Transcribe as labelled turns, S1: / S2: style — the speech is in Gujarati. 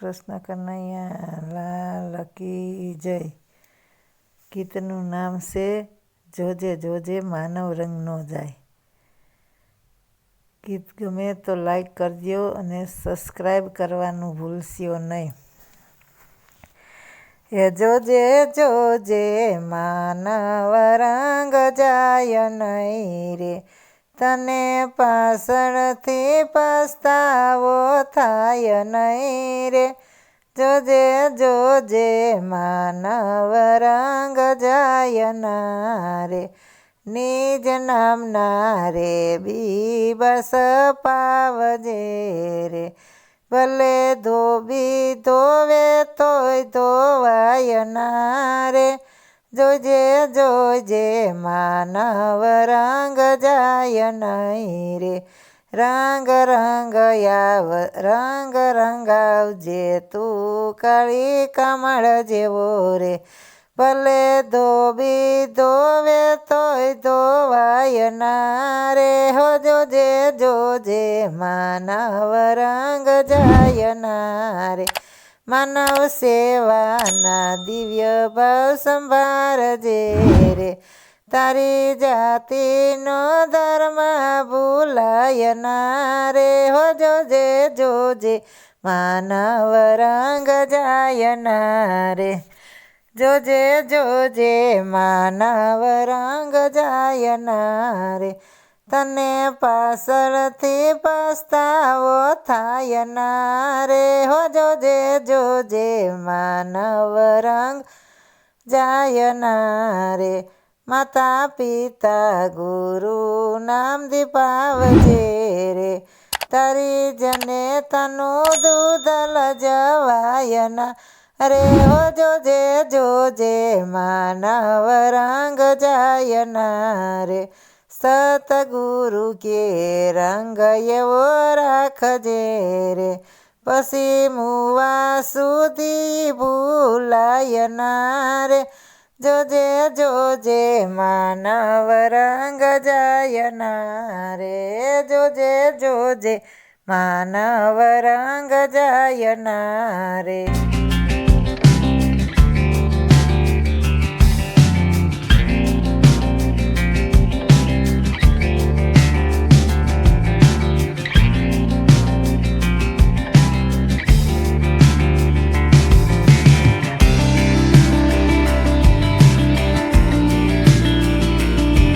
S1: કૃષ્ણ કનૈયા લાલ કી જય. ગીતનું નામ છે જોજે જોજે માનવ રંગ નો જાય. ગીત ગમે તો લાઈક કરજો અને સબસ્ક્રાઈબ કરવાનું ભૂલશો નહીં. એ જોજે જોજે માનવ રંગ જાય નહીં રે, તને પાછળથી પસ્તાવો થાય નહીં રે. જોજે જોજે માનવ રંગ જાય ના રે, નિજ નામના રે બીબસ પાવજે રે. ભલે ધોબી ધોવે તોય ધોવાય ના રે. જોજે જોજે માનવ રંગ જાય નહીં રે, રંગ રંગાવજે તું કાળી કમળ જેવો રે. ભલે ધોબી ધોવે તોય ધોવાય ના રે. હો જોજે જોજે માનવ રંગ જાય ના રે. માનવ સેવાના દિવ્ય ભાવ સંભાળજે રે, તારી જાતિનો ધર્મ ભૂલાય ના રે. હો જોજે જોજે માનવ રંગ જાય ના રે. જોજે જોજે માનવ રંગ જાય ના રે, તને પાછળથી પસ્તાવો થાય ના રે. હો જોજે જોજે માનવ રંગ જાય ના રે. માતા પિતા ગુરુ નામ દીપાવજે રે, તારી જનેતાનું દૂધ લજવાય ના રે. હો જોજે જોજે માનવ રંગ જાય ના રે. સતગુરુ કે રંગ એવો રાખજે રે, પછી મુવા સુધી ભૂલાય ના રે. જોજે જોજે માનવ રંગ જાય ના રે. જોજે જોજે માનવ રંગ જાય ના રે.